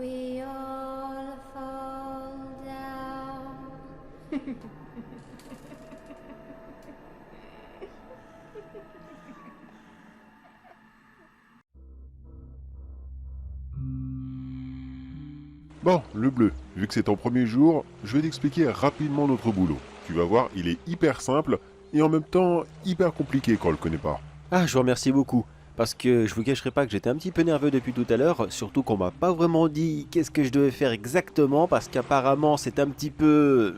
we all fall down. Bon, le bleu, vu que c'est ton premier jour, je vais t'expliquer rapidement notre boulot. Tu vas voir, il est hyper simple et en même temps hyper compliqué quand on le connaît pas. Ah, je vous remercie beaucoup. Parce que je vous cacherai pas que j'étais un petit peu nerveux depuis tout à l'heure, surtout qu'on m'a pas vraiment dit qu'est-ce que je devais faire exactement, parce qu'apparemment c'est un peu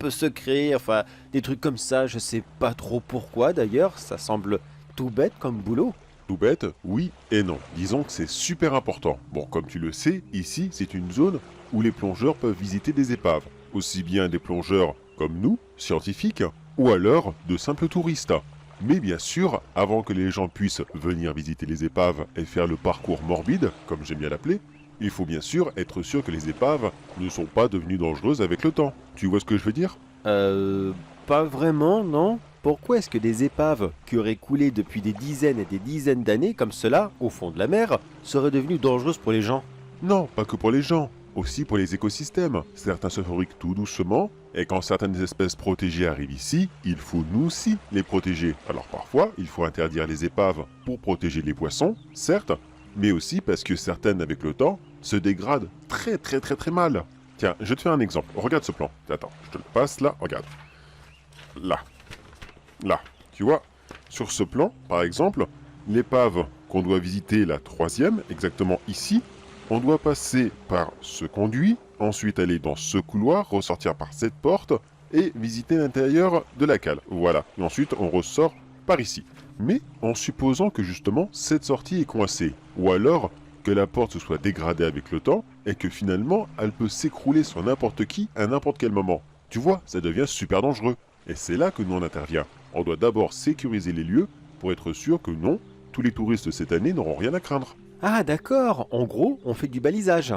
secret, enfin des trucs comme ça, je sais pas trop pourquoi d'ailleurs, ça semble tout bête comme boulot. Tout bête, oui et non. Disons que c'est super important. Bon, comme tu le sais, ici c'est une zone où les plongeurs peuvent visiter des épaves. Aussi bien des plongeurs comme nous, scientifiques, ou alors de simples touristes. Mais bien sûr, avant que les gens puissent venir visiter les épaves et faire le parcours morbide, comme j'aime bien l'appeler, il faut bien sûr être sûr que les épaves ne sont pas devenues dangereuses avec le temps. Tu vois ce que je veux dire? Pas vraiment, non. Pourquoi est-ce que des épaves qui auraient coulé depuis des dizaines et des dizaines d'années, comme cela, au fond de la mer, seraient devenues dangereuses pour les gens? Non, pas que pour les gens, aussi pour les écosystèmes. Certains se fabriquent tout doucement, et quand certaines espèces protégées arrivent ici, il faut nous aussi les protéger. Alors parfois, il faut interdire les épaves pour protéger les poissons, certes, mais aussi parce que certaines, avec le temps, se dégradent très mal. Tiens, je te fais un exemple. Regarde ce plan. Attends, je te le passe là, regarde. Là. Là. Tu vois, sur ce plan, par exemple, l'épave qu'on doit visiter, la troisième, exactement ici, on doit passer par ce conduit, ensuite aller dans ce couloir, ressortir par cette porte et visiter l'intérieur de la cale. Voilà. Et ensuite, on ressort par ici. Mais en supposant que justement cette sortie est coincée, ou alors que la porte se soit dégradée avec le temps et que finalement elle peut s'écrouler sur n'importe qui à n'importe quel moment. Tu vois, ça devient super dangereux. Et c'est là que nous on intervient. On doit d'abord sécuriser les lieux pour être sûr que non, tous les touristes de cette année n'auront rien à craindre. Ah d'accord, en gros, on fait du balisage.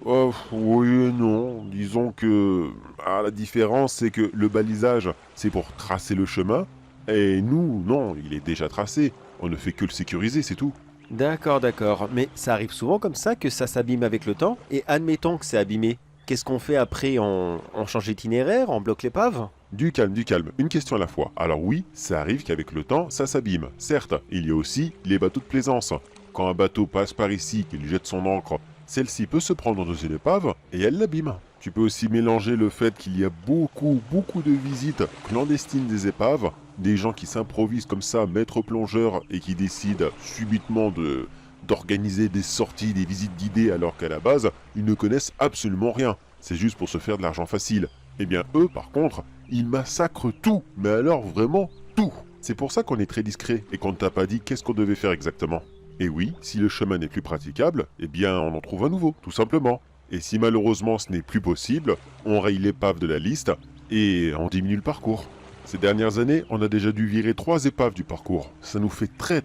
Oui et non. Disons que la différence, c'est que le balisage, c'est pour tracer le chemin. Et nous, non, il est déjà tracé. On ne fait que le sécuriser, c'est tout. D'accord, mais ça arrive souvent comme ça que ça s'abîme avec le temps, et admettons que c'est abîmé. Qu'est-ce qu'on fait après? On change d'itinéraire, on bloque l'épave? Du calme, du calme. Une question à la fois. Alors oui, ça arrive qu'avec le temps, ça s'abîme. Certes, il y a aussi les bateaux de plaisance. Quand un bateau passe par ici, qu'il jette son ancre, celle-ci peut se prendre dans une épave et elle l'abîme. Tu peux aussi mélanger le fait qu'il y a beaucoup de visites clandestines des épaves, des gens qui s'improvisent comme ça, maîtres plongeurs, et qui décident subitement d'organiser des sorties, des visites guidées, alors qu'à la base, ils ne connaissent absolument rien. C'est juste pour se faire de l'argent facile. Eh bien, eux, par contre, ils massacrent tout, mais alors vraiment tout. C'est pour ça qu'on est très discret et qu'on ne t'a pas dit qu'est-ce qu'on devait faire exactement. Et oui, si le chemin n'est plus praticable, eh bien, on en trouve un nouveau, tout simplement. Et si malheureusement ce n'est plus possible, on raye l'épave de la liste et on diminue le parcours. Ces dernières années, on a déjà dû virer 3 épaves du parcours. Ça nous fait très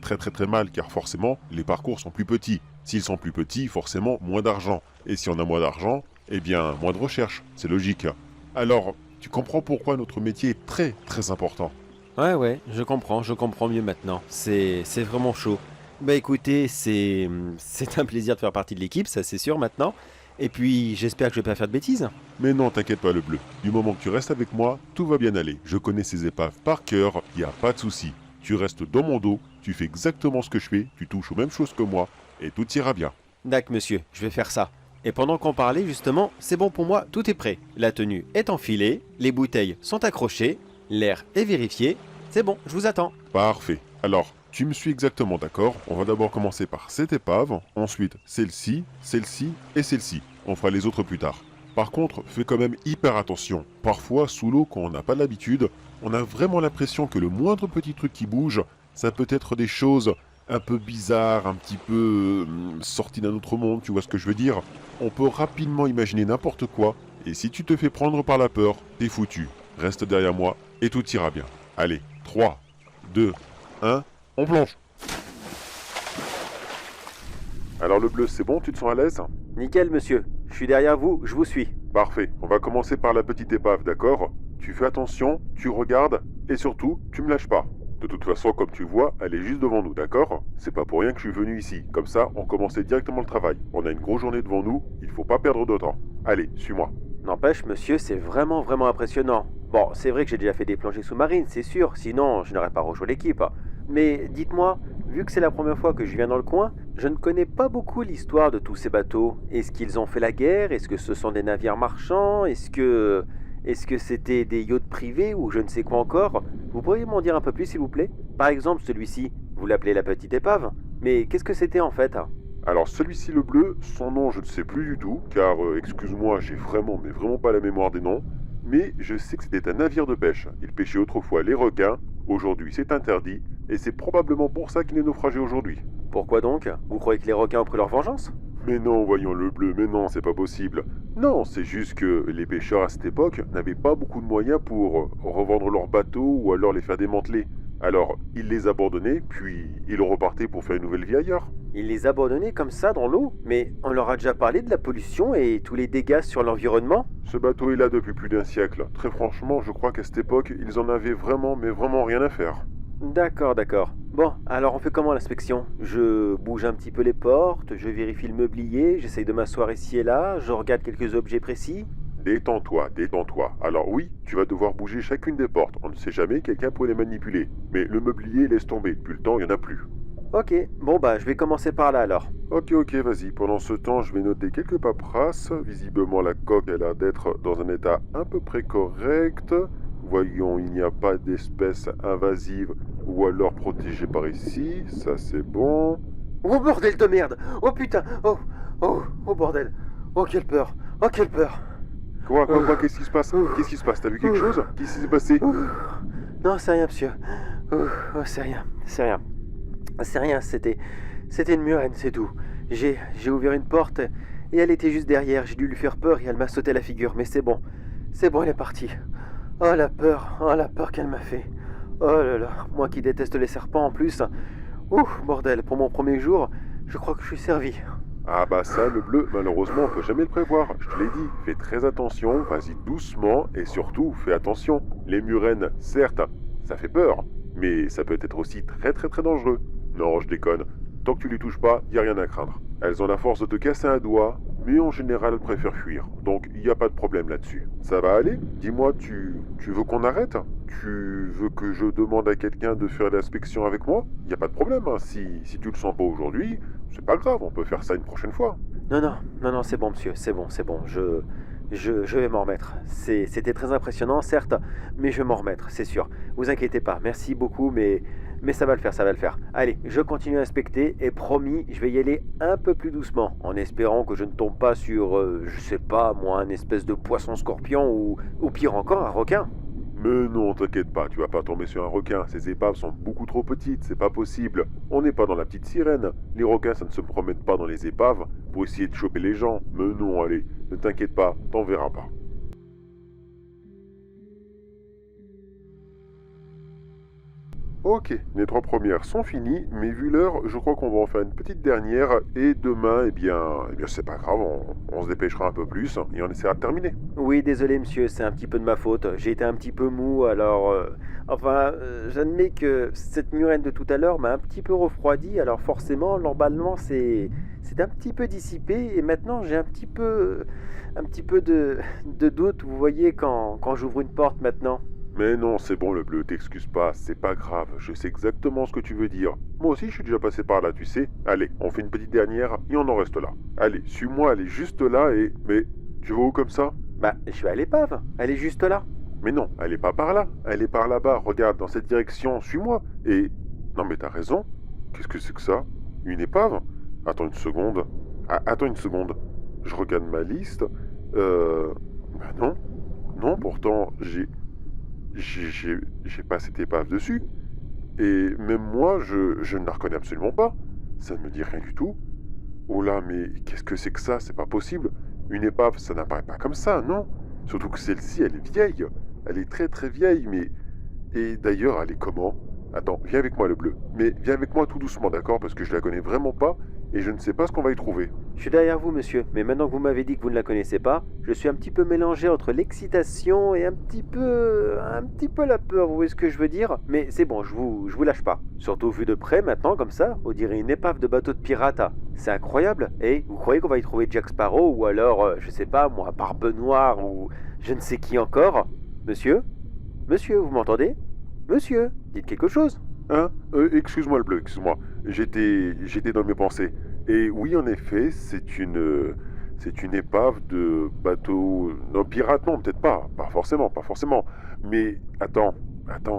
mal car forcément, les parcours sont plus petits. S'ils sont plus petits, forcément, moins d'argent. Et si on a moins d'argent, eh bien, moins de recherche. C'est logique. Alors, tu comprends pourquoi notre métier est très important. Ouais, je comprends mieux maintenant. C'est vraiment chaud. Bah écoutez, c'est un plaisir de faire partie de l'équipe, ça c'est sûr maintenant. Et puis, j'espère que je vais pas faire de bêtises. Mais non, t'inquiète pas le bleu. Du moment que tu restes avec moi, tout va bien aller. Je connais ces épaves par cœur, y a pas de souci. Tu restes dans mon dos, tu fais exactement ce que je fais, tu touches aux mêmes choses que moi, et tout ira bien. D'accord, monsieur, je vais faire ça. Et pendant qu'on parlait, justement, c'est bon pour moi, tout est prêt. La tenue est enfilée, les bouteilles sont accrochées, l'air est vérifié. C'est bon, je vous attends. Parfait. Alors, tu me suis exactement d'accord. On va d'abord commencer par cette épave, ensuite celle-ci, celle-ci et celle-ci. On fera les autres plus tard. Par contre, fais quand même hyper attention. Parfois, sous l'eau, quand on n'a pas l'habitude, on a vraiment l'impression que le moindre petit truc qui bouge, ça peut être des choses un peu bizarres, un petit peu sorties d'un autre monde, tu vois ce que je veux dire? On peut rapidement imaginer n'importe quoi, et si tu te fais prendre par la peur, t'es foutu. Reste derrière moi, et tout ira bien. Allez, 3, 2, 1, on plonge. Alors le bleu, c'est bon, tu te sens à l'aise? Nickel, monsieur. Je suis derrière vous, je vous suis. Parfait, on va commencer par la petite épave, d'accord? Tu fais attention, tu regardes, et surtout, tu me lâches pas. De toute façon, comme tu vois, elle est juste devant nous, d'accord? C'est pas pour rien que je suis venu ici. Comme ça, on commençait directement le travail. On a une grosse journée devant nous, il faut pas perdre de temps. Allez, suis-moi. N'empêche, monsieur, c'est vraiment, vraiment impressionnant. Bon, c'est vrai que j'ai déjà fait des plongées sous-marines, c'est sûr, sinon je n'aurais pas rejoint l'équipe. Mais dites-moi, vu que c'est la première fois que je viens dans le coin, je ne connais pas beaucoup l'histoire de tous ces bateaux. Est-ce qu'ils ont fait la guerre? Est-ce que ce sont des navires marchands? Est-ce que c'était des yachts privés ou je ne sais quoi encore? Vous pourriez m'en dire un peu plus, s'il vous plaît? Par exemple, celui-ci, vous l'appelez la petite épave? Mais qu'est-ce que c'était en fait? Alors celui-ci le bleu, son nom je ne sais plus du tout, car excuse-moi, j'ai vraiment, mais vraiment pas la mémoire des noms, mais je sais que c'était un navire de pêche. Il pêchait autrefois les requins, aujourd'hui c'est interdit, et c'est probablement pour ça qu'il est naufragé aujourd'hui. Pourquoi donc? Vous croyez que les requins ont pris leur vengeance? Mais non, voyons le bleu, mais non, c'est pas possible. Non, c'est juste que les pêcheurs à cette époque n'avaient pas beaucoup de moyens pour revendre leurs bateaux ou alors les faire démanteler. Alors, ils les abandonnaient, puis ils repartaient pour faire une nouvelle vie ailleurs. Ils les abandonnaient comme ça dans l'eau? Mais on leur a déjà parlé de la pollution et tous les dégâts sur l'environnement? Ce bateau est là depuis plus d'un siècle. Très franchement, je crois qu'à cette époque, ils en avaient vraiment, mais vraiment rien à faire. D'accord, d'accord. Bon, alors on fait comment l'inspection? Je bouge un petit peu les portes, je vérifie le meublier, j'essaye de m'asseoir ici et là, je regarde quelques objets précis. Détends-toi, détends-toi. Alors oui, tu vas devoir bouger chacune des portes. On ne sait jamais, quelqu'un pourrait les manipuler. Mais le mobilier, laisse tomber. Depuis le temps, il n'y en a plus. Ok, bon bah je vais commencer par là alors. Ok, vas-y. Pendant ce temps, je vais noter quelques paperasses. Visiblement, la coque a l'air d'être dans un état à peu près correct. Voyons, il n'y a pas d'espèces invasives ou alors protégées par ici. Ça, c'est bon. Oh bordel de merde! Oh putain! Oh bordel! Oh quelle peur! Oh quelle peur! Quoi, qu'est-ce qui se passe? Qu'est-ce qui se passe? T'as vu quelque chose? Qu'est-ce qui s'est passé? Non, c'est rien, monsieur. C'est rien, c'est rien. C'est rien, c'était une murène, c'est tout. J'ai ouvert une porte et elle était juste derrière. J'ai dû lui faire peur et elle m'a sauté la figure, mais c'est bon. C'est bon, elle est partie. Oh la peur qu'elle m'a fait. Oh là là, moi qui déteste les serpents en plus. Ouh, bordel, pour mon premier jour, je crois que je suis servi. Ah bah ça, le bleu, malheureusement, on peut jamais le prévoir. Je te l'ai dit, fais très attention, vas-y doucement, et surtout, fais attention. Les murènes, certes, ça fait peur, mais ça peut être aussi très très très dangereux. Non, je déconne. Tant que tu les touches pas, y a rien à craindre. Elles ont la force de te casser un doigt, mais en général, elles préfèrent fuir. Donc, il n'y a pas de problème là-dessus. Ça va aller? Dis-moi, tu veux qu'on arrête? Tu veux que je demande à quelqu'un de faire l'inspection avec moi? Il n'y a pas de problème, hein. Si tu le sens pas aujourd'hui, c'est pas grave, on peut faire ça une prochaine fois. Non, c'est bon, monsieur, c'est bon. Je vais m'en remettre. C'était très impressionnant, certes, mais je vais m'en remettre, c'est sûr. Vous inquiétez pas, merci beaucoup, mais ça va le faire, ça va le faire. Allez, je continue à inspecter et promis, je vais y aller un peu plus doucement, en espérant que je ne tombe pas sur, je sais pas, moi, un espèce de poisson scorpion ou pire encore, un requin. Mais non, t'inquiète pas, tu vas pas tomber sur un requin. Ces épaves sont beaucoup trop petites, c'est pas possible. On n'est pas dans la petite sirène. Les requins, ça ne se promène pas dans les épaves pour essayer de choper les gens. Mais non, allez, ne t'inquiète pas, t'en verras pas. Ok, les 3 premières sont finies, mais vu l'heure, je crois qu'on va en faire une petite dernière, et demain, c'est pas grave, on se dépêchera un peu plus, et on essaiera de terminer. Oui, désolé, monsieur, c'est un petit peu de ma faute. J'ai été un petit peu mou, alors... j'admets que cette murène de tout à l'heure m'a un petit peu refroidi, alors forcément, l'emballement c'est un petit peu dissipé, et maintenant j'ai un petit peu de doute, vous voyez, quand j'ouvre une porte maintenant. Mais non, c'est bon le bleu, t'excuses pas, c'est pas grave, je sais exactement ce que tu veux dire. Moi aussi je suis déjà passé par là, tu sais. Allez, on fait une petite dernière et on en reste là. Allez, suis-moi, elle est juste là et... Mais, tu vas où comme ça? Bah, je suis à l'épave, elle est juste là. Mais non, elle est pas par là, elle est par là-bas, regarde, dans cette direction, suis-moi. Et... Non mais t'as raison, qu'est-ce que c'est que ça? Une épave? Attends une seconde. Ah, attends une seconde. Je regarde ma liste. Bah non. Non, pourtant, j'ai pas cette épave dessus. Et même moi, je ne la reconnais absolument pas. Ça ne me dit rien du tout. Oh là, mais qu'est-ce que c'est que ça? C'est pas possible. Une épave, ça n'apparaît pas comme ça, non? Surtout que celle-ci, elle est vieille. Elle est très très vieille, mais... Et d'ailleurs, elle est comment? Attends, viens avec moi le bleu. Mais viens avec moi tout doucement, d'accord? Parce que je la connais vraiment pas. et je ne sais pas ce qu'on va y trouver. Je suis derrière vous, monsieur, mais maintenant que vous m'avez dit que vous ne la connaissez pas, je suis un petit peu mélangé entre l'excitation et un petit peu la peur, vous voyez ce que je veux dire? Mais c'est bon, je vous lâche pas. Surtout vu de près, maintenant, comme ça, on dirait une épave de bateau de pirate. C'est incroyable. Et vous croyez qu'on va y trouver Jack Sparrow, ou alors, je sais pas, moi, Barbe Noire, ou je ne sais qui encore? Monsieur? Monsieur, vous m'entendez? Monsieur, dites quelque chose. Hein? Excuse-moi le bleu, excuse-moi. J'étais dans mes pensées. Et oui, en effet, c'est une épave de bateau... Non, pirate, non, peut-être pas. Pas forcément, pas forcément. Mais attends,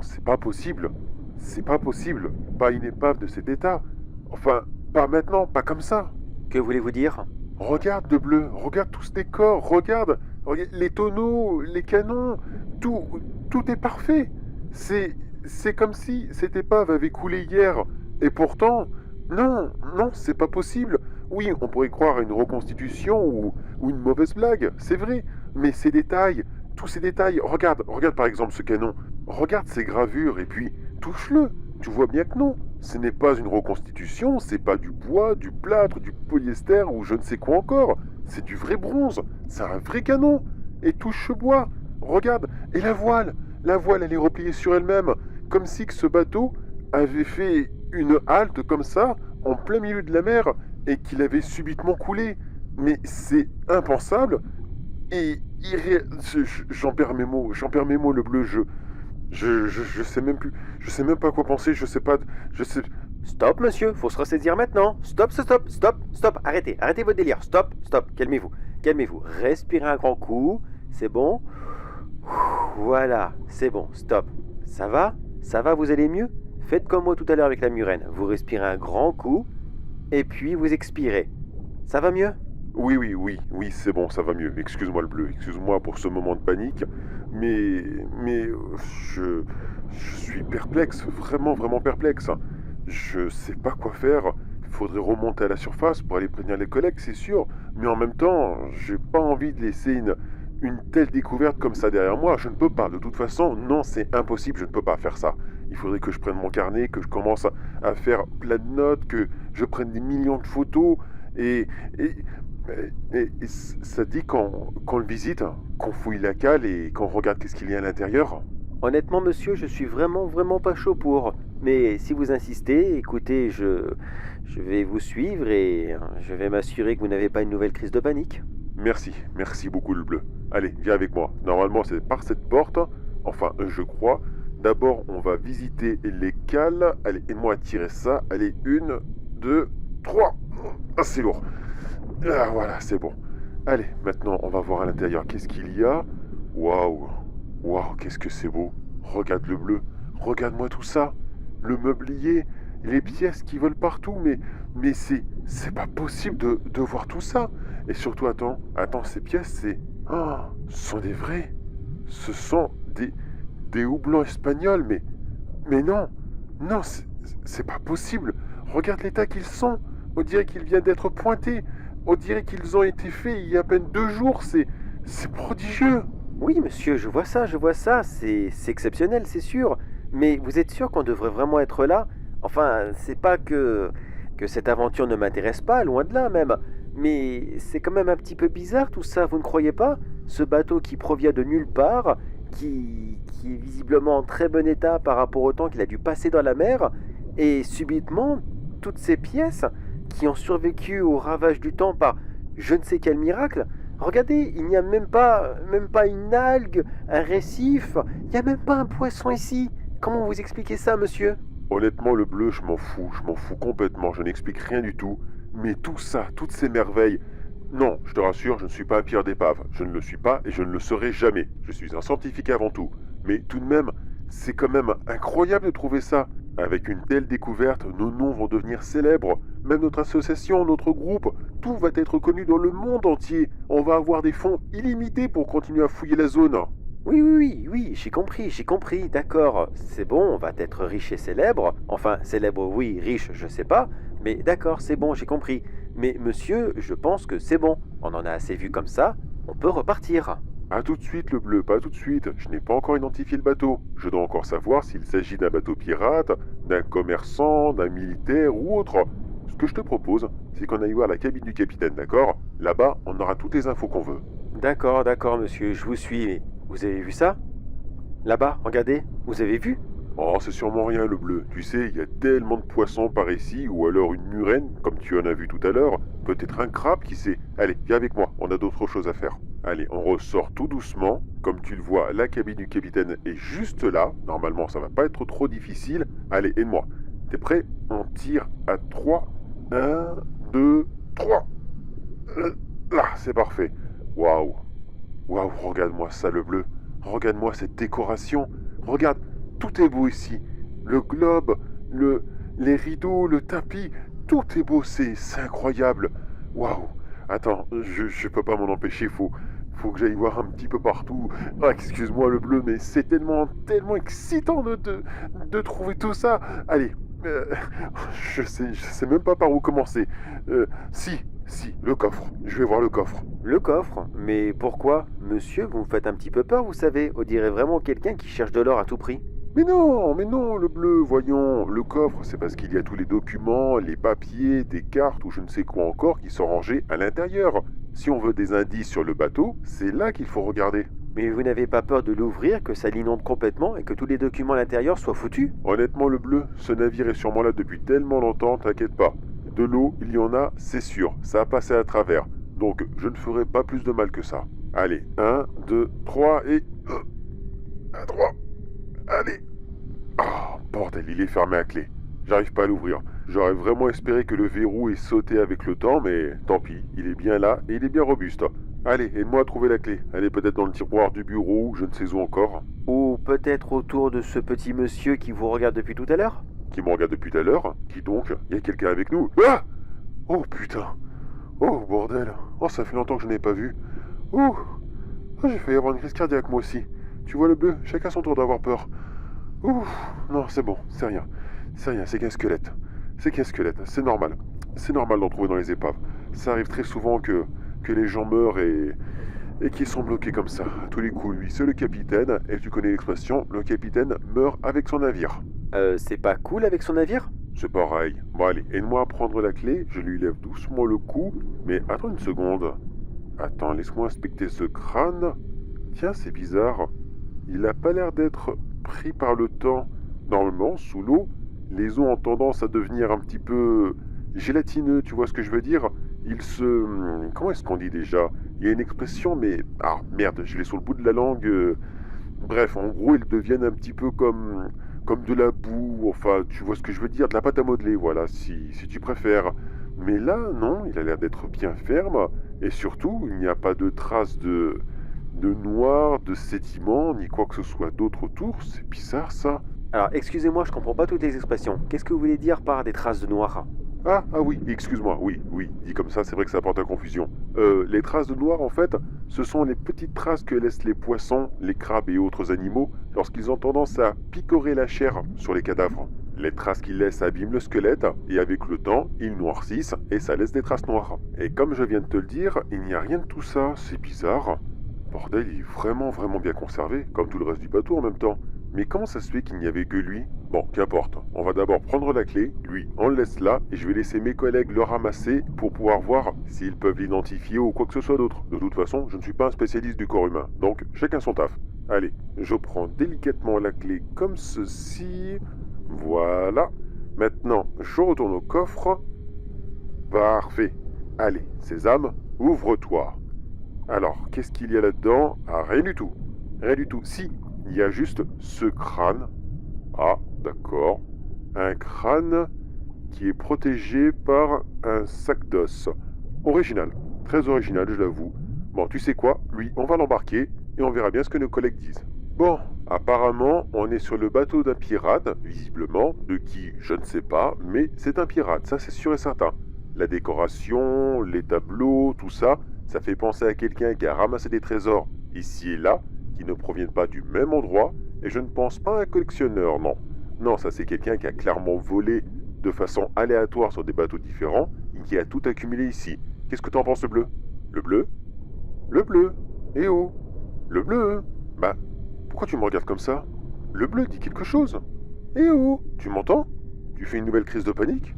c'est pas possible. C'est pas possible. Pas une épave de cet état. Enfin, pas maintenant, pas comme ça. Que voulez-vous dire? Regarde le bleu, regarde tout ce décor, regarde les tonneaux, les canons, tout est parfait. C'est comme si cette épave avait coulé hier. Et pourtant, non, c'est pas possible. Oui, on pourrait croire à une reconstitution ou une mauvaise blague, c'est vrai. Mais ces détails, tous ces détails, regarde par exemple ce canon. Regarde ces gravures et puis touche-le. Tu vois bien que non. Ce n'est pas une reconstitution, c'est pas du bois, du plâtre, du polyester ou je ne sais quoi encore. C'est du vrai bronze. C'est un vrai canon. Et touche ce bois. Regarde. Et la voile, elle est repliée sur elle-même. Comme si que ce bateau avait fait une halte comme ça, en plein milieu de la mer, et qu'il avait subitement coulé. Mais c'est impensable. Et j'en perds mes mots, le bleu. Je sais même plus, je sais même pas quoi penser, je sais pas, je sais... Stop, monsieur, faut se ressaisir maintenant. Stop, arrêtez votre délire. Stop, calmez-vous. Respirez un grand coup, c'est bon. Voilà, c'est bon, stop. Ça va, vous allez mieux? Faites comme moi tout à l'heure avec la murène. Vous respirez un grand coup, et puis vous expirez. Ça va mieux? Oui, c'est bon, ça va mieux. Excuse-moi le bleu, excuse-moi pour ce moment de panique, mais je suis perplexe, vraiment perplexe. Je sais pas quoi faire. Il faudrait remonter à la surface pour aller prévenir les collègues, c'est sûr, mais en même temps, j'ai pas envie de laisser une telle découverte comme ça derrière moi. Je ne peux pas, de toute façon, non, c'est impossible, je ne peux pas faire ça. Il faudrait que je prenne mon carnet, que je commence à faire plein de notes, que je prenne des millions de photos et ça dit qu'on le visite, qu'on fouille la cale et qu'on regarde qu'est-ce qu'il y a à l'intérieur. Honnêtement, monsieur, je suis vraiment pas chaud pour. Mais si vous insistez, écoutez, je vais vous suivre et je vais m'assurer que vous n'avez pas une nouvelle crise de panique. Merci beaucoup le bleu. Allez, viens avec moi. Normalement, c'est par cette porte. Enfin, je crois. D'abord, on va visiter les cales. Allez, aide-moi à tirer ça. Allez, 1, 2, 3. Ah, c'est lourd. Ah, voilà, c'est bon. Allez, maintenant, on va voir à l'intérieur qu'est-ce qu'il y a. Waouh, qu'est-ce que c'est beau. Regarde le bleu. Regarde-moi tout ça. Le meublier, les pièces qui volent partout. Mais c'est pas possible de voir tout ça. Et surtout, attends, ces pièces, ce sont des vrais. Ce sont des houblons espagnols, mais non, c'est pas possible. Regarde l'état qu'ils sont. On dirait qu'ils viennent d'être pointés. On dirait qu'ils ont été faits il y a à peine 2 jours. C'est prodigieux. Oui, monsieur, je vois ça. C'est exceptionnel, c'est sûr. Mais vous êtes sûr qu'on devrait vraiment être là? Enfin, c'est pas que cette aventure ne m'intéresse pas, loin de là même. Mais c'est quand même un petit peu bizarre tout ça, vous ne croyez pas? Ce bateau qui provient de nulle part, qui est visiblement en très bon état par rapport au temps qu'il a dû passer dans la mer, et subitement, toutes ces pièces qui ont survécu au ravage du temps par je ne sais quel miracle. Regardez, il n'y a même pas une algue, un récif, il n'y a même pas un poisson ici. Comment vous expliquez ça, monsieur? Honnêtement, le bleu, je m'en fous complètement, je n'explique rien du tout. Mais tout ça, toutes ces merveilles... Non, je te rassure, je ne suis pas un pire d'épave. Je ne le suis pas et je ne le serai jamais. Je suis un scientifique avant tout. Mais tout de même, c'est quand même incroyable de trouver ça. Avec une telle découverte, nos noms vont devenir célèbres. Même notre association, notre groupe, tout va être connu dans le monde entier. On va avoir des fonds illimités pour continuer à fouiller la zone. Oui, j'ai compris, d'accord. C'est bon, on va être riche et célèbre. Enfin, célèbre, oui, riche, je sais pas. Mais d'accord, c'est bon, j'ai compris. Mais monsieur, je pense que c'est bon. On en a assez vu comme ça, on peut repartir. Pas tout de suite, le bleu, pas tout de suite. Je n'ai pas encore identifié le bateau. Je dois encore savoir s'il s'agit d'un bateau pirate, d'un commerçant, d'un militaire ou autre. Ce que je te propose, c'est qu'on aille voir la cabine du capitaine, d'accord? Là-bas, on aura toutes les infos qu'on veut. D'accord, d'accord, monsieur, je vous suis. Mais vous avez vu ça? Là-bas, regardez, vous avez vu? Oh, c'est sûrement rien le bleu. Tu sais, il y a tellement de poissons par ici, ou alors une murène, comme tu en as vu tout à l'heure. Peut-être un crabe, qui sait. Allez, viens avec moi, on a d'autres choses à faire. Allez, on ressort tout doucement. Comme tu le vois, la cabine du capitaine est juste là. Normalement, ça va pas être trop difficile. Allez, aide-moi. T'es prêt? On tire à 3. 1, 2, 3. Là, c'est parfait. Waouh. Waouh, regarde-moi ça, le bleu. Regarde-moi cette décoration. Regarde, tout est beau ici. Le globe, les rideaux, le tapis, tout est beau, c'est incroyable. Waouh. Attends, je peux pas m'en empêcher, faut que j'aille voir un petit peu partout. Ah, excuse-moi le bleu, mais c'est tellement excitant de trouver tout ça. Allez, je sais même pas par où commencer. Si, le coffre. Je vais voir le coffre. Le coffre? Mais pourquoi? Monsieur, vous me faites un petit peu peur, vous savez. On dirait vraiment quelqu'un qui cherche de l'or à tout prix. Mais non, le bleu, voyons. Le coffre, c'est parce qu'il y a tous les documents, les papiers, des cartes ou je ne sais quoi encore qui sont rangés à l'intérieur. Si on veut des indices sur le bateau, c'est là qu'il faut regarder. Mais vous n'avez pas peur de l'ouvrir, que ça l'inonde complètement et que tous les documents à l'intérieur soient foutus? Honnêtement, le bleu, ce navire est sûrement là depuis tellement longtemps, t'inquiète pas. De l'eau, il y en a, c'est sûr. Ça a passé à travers. Donc, je ne ferai pas plus de mal que ça. Allez, 1, 2, 3 et... à 3. Allez. Ah, bordel, il est fermé à clé. J'arrive pas à l'ouvrir. J'aurais vraiment espéré que le verrou ait sauté avec le temps, mais tant pis. Il est bien là et il est bien robuste. Allez, aide-moi à trouver la clé. Elle est peut-être dans le tiroir du bureau, je ne sais où encore. Ou peut-être autour de ce petit monsieur qui vous regarde depuis tout à l'heure? Qui me regarde depuis tout à l'heure? Qui donc? Il y a quelqu'un avec nous? Ah! Oh putain! Oh bordel! Oh, ça fait longtemps que je n'ai pas vu. Ouh! Oh, j'ai failli avoir une crise cardiaque moi aussi. Tu vois le bleu? Chacun son tour d'avoir peur. Ouh! Non, c'est bon, c'est rien. C'est rien, c'est qu'un squelette. C'est qu'un squelette, c'est normal. C'est normal d'en trouver dans les épaves. Ça arrive très souvent que les gens meurent et qu'ils sont bloqués comme ça. À tous les coups, lui, c'est le capitaine, et tu connais l'expression, le capitaine meurt avec son navire. C'est pas cool avec son navire? C'est pareil. Bon allez, aide-moi à prendre la clé, je lui lève doucement le cou, mais attends une seconde. Attends, laisse-moi inspecter ce crâne. Tiens, c'est bizarre. Il a pas l'air d'être pris par le temps. Normalement, sous l'eau, les os ont tendance à devenir un petit peu gélatineux, tu vois ce que je veux dire? Ils se... Comment est-ce qu'on dit déjà? Il y a une expression, mais... Ah, merde, je l'ai sur le bout de la langue. Bref, en gros, ils deviennent un petit peu comme de la boue, enfin, tu vois ce que je veux dire, de la pâte à modeler, voilà, si tu préfères. Mais là, non, il a l'air d'être bien ferme, et surtout, il n'y a pas de traces de noir, de sédiments, ni quoi que ce soit d'autre autour. C'est bizarre, ça. Alors, excusez-moi, je comprends pas toutes les expressions. Qu'est-ce que vous voulez dire par des traces de noir? Ah oui, excuse-moi, oui, dit comme ça, c'est vrai que ça apporte à confusion. Les traces de noir, en fait, ce sont les petites traces que laissent les poissons, les crabes et autres animaux lorsqu'ils ont tendance à picorer la chair sur les cadavres. Les traces qu'ils laissent abîment le squelette, et avec le temps, ils noircissent, et ça laisse des traces noires. Et comme je viens de te le dire, il n'y a rien de tout ça, c'est bizarre. Bordel, il est vraiment bien conservé, comme tout le reste du bateau en même temps. Mais comment ça se fait qu'il n'y avait que lui? Bon, qu'importe. On va d'abord prendre la clé, lui, on le laisse là, et je vais laisser mes collègues le ramasser pour pouvoir voir s'ils peuvent l'identifier ou quoi que ce soit d'autre. De toute façon, je ne suis pas un spécialiste du corps humain, donc chacun son taf. Allez, je prends délicatement la clé comme ceci. Voilà. Maintenant, je retourne au coffre. Parfait. Allez, Sésame, ouvre-toi. Alors, qu'est-ce qu'il y a là-dedans? Ah, rien du tout. Rien du tout. Si, il y a juste ce crâne. Ah, d'accord. Un crâne qui est protégé par un sac d'os. Original. Très original, je l'avoue. Bon, tu sais quoi? Lui, on va l'embarquer et on verra bien ce que nos collègues disent. Bon, apparemment, on est sur le bateau d'un pirate, visiblement, de qui, je ne sais pas, mais c'est un pirate, ça c'est sûr et certain. La décoration, les tableaux, tout ça, ça fait penser à quelqu'un qui a ramassé des trésors ici et là, qui ne proviennent pas du même endroit, et je ne pense pas à un collectionneur, non. Non, ça c'est quelqu'un qui a clairement volé de façon aléatoire sur des bateaux différents, et qui a tout accumulé ici. Qu'est-ce que t'en penses, le bleu? Le bleu? Le bleu? Eh oh! Le bleu? Bah, pourquoi tu me regardes comme ça? Le bleu dit quelque chose. Eh oh! Tu m'entends? Tu fais une nouvelle crise de panique?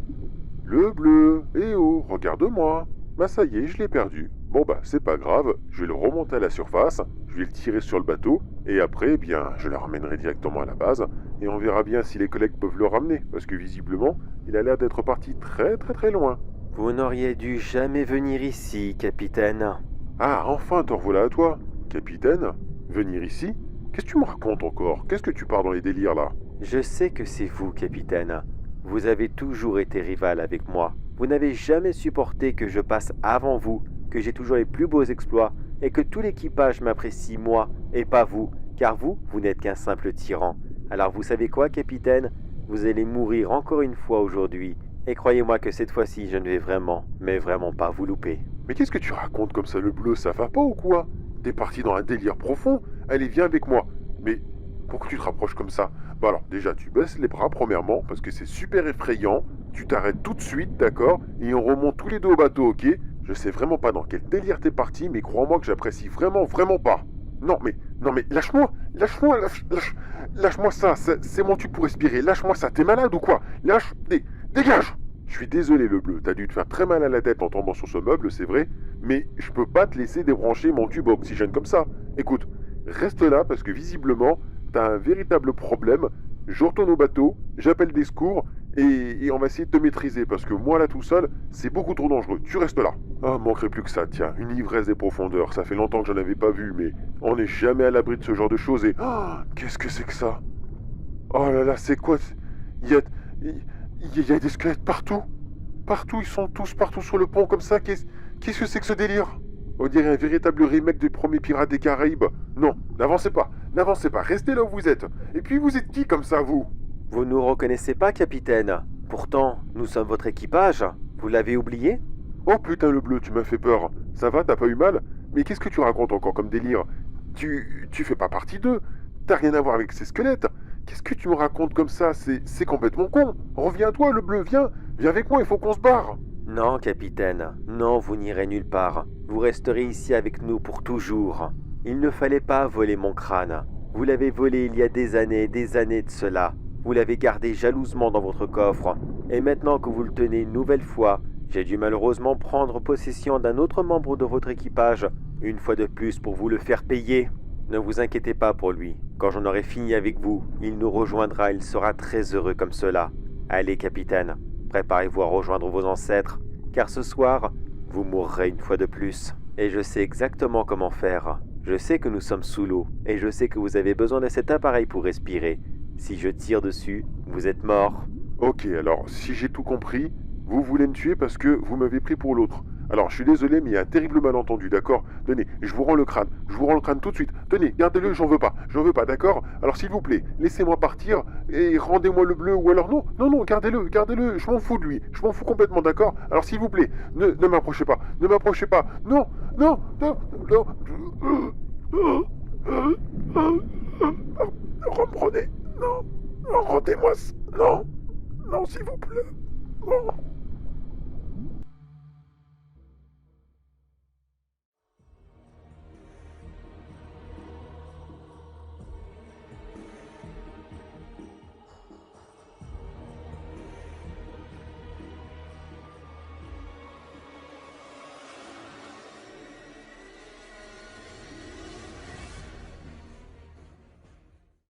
Le bleu, eh oh, regarde-moi. Bah ça y est, je l'ai perdu. Bon bah c'est pas grave, je vais le remonter à la surface, je vais le tirer sur le bateau, et après, eh bien, je le ramènerai directement à la base, et on verra bien si les collègues peuvent le ramener, parce que visiblement, il a l'air d'être parti très très très loin. Vous n'auriez dû jamais venir ici, capitaine. Ah, enfin, te revoilà à toi. Capitaine, venir ici? Qu'est-ce que tu me racontes encore? Qu'est-ce que tu pars dans les délires là? Je sais que c'est vous, capitaine. Vous avez toujours été rival avec moi. Vous n'avez jamais supporté que je passe avant vous, que j'ai toujours les plus beaux exploits, et que tout l'équipage m'apprécie moi, et pas vous, car vous, vous n'êtes qu'un simple tyran. Alors vous savez quoi, capitaine? Vous allez mourir encore une fois aujourd'hui, et croyez-moi que cette fois-ci, je ne vais vraiment, mais vraiment pas vous louper. Mais qu'est-ce que tu racontes comme ça, le bleu, ça va pas ou quoi? T'es parti dans un délire profond? Allez, viens avec moi. Mais pourquoi tu te rapproches comme ça? Bah alors, déjà, tu baisses les bras, premièrement, parce que c'est super effrayant. Tu t'arrêtes tout de suite, d'accord? Et on remonte tous les deux au bateau, ok? Je sais vraiment pas dans quel délire t'es parti, mais crois-moi que j'apprécie vraiment, vraiment pas. Non, mais, lâche-moi, lâche-moi ça, c'est mon tube pour respirer, lâche-moi ça, t'es malade ou quoi? Dégage! Je suis désolé, le bleu, t'as dû te faire très mal à la tête en tombant sur ce meuble, c'est vrai, mais je peux pas te laisser débrancher mon tube à oxygène comme ça. Écoute, reste là parce que visiblement, t'as un véritable problème. Je retourne au bateau, j'appelle des secours et on va essayer de te maîtriser parce que moi là tout seul, c'est beaucoup trop dangereux. Tu restes là. Ah, manquerait plus que ça, tiens, une ivresse des profondeurs. Ça fait longtemps que j'en avais pas vu, mais on n'est jamais à l'abri de ce genre de choses et... Ah, qu'est-ce que c'est que ça? Oh là là, c'est quoi? Il y a... Il y a des squelettes partout. Partout, ils sont tous partout sur le pont comme ça. Qu'est-ce que c'est que ce délire? On dirait un véritable remake des premiers Pirates des Caraïbes. Non, n'avancez pas, restez là où vous êtes. Et puis vous êtes qui comme ça, vous? Vous ne nous reconnaissez pas, capitaine? Pourtant, nous sommes votre équipage. Vous l'avez oublié? Oh putain, le bleu, tu m'as fait peur. Ça va, t'as pas eu mal? Mais qu'est-ce que tu racontes encore comme délire? Tu fais pas partie d'eux. T'as rien à voir avec ces squelettes. Qu'est-ce que tu me racontes comme ça? C'est complètement con. Reviens-toi, le bleu, viens. Viens avec moi, il faut qu'on se barre. Non, capitaine. Non, vous n'irez nulle part. Vous resterez ici avec nous pour toujours. Il ne fallait pas voler mon crâne. Vous l'avez volé il y a des années de cela. Vous l'avez gardé jalousement dans votre coffre. Et maintenant que vous le tenez une nouvelle fois, j'ai dû malheureusement prendre possession d'un autre membre de votre équipage, une fois de plus pour vous le faire payer. Ne vous inquiétez pas pour lui. Quand j'en aurai fini avec vous, il nous rejoindra, il sera très heureux comme cela. Allez, capitaine, préparez-vous à rejoindre vos ancêtres, car ce soir, vous mourrez une fois de plus. Et je sais exactement comment faire. Je sais que nous sommes sous l'eau, et je sais que vous avez besoin de cet appareil pour respirer. Si je tire dessus, vous êtes mort. Ok, alors, si j'ai tout compris, vous voulez me tuer parce que vous m'avez pris pour l'autre. Alors, je suis désolé, mais il y a un terrible malentendu, d'accord? Tenez, je vous rends le crâne tout de suite. Tenez, gardez-le, j'en veux pas, d'accord? Alors, s'il vous plaît, laissez-moi partir et rendez-moi le bleu, ou alors non, gardez-le, je m'en fous de lui, je m'en fous complètement, d'accord? Alors, s'il vous plaît, ne m'approchez pas, non, reprenez, non, rendez-moi, non, s'il vous plaît, non.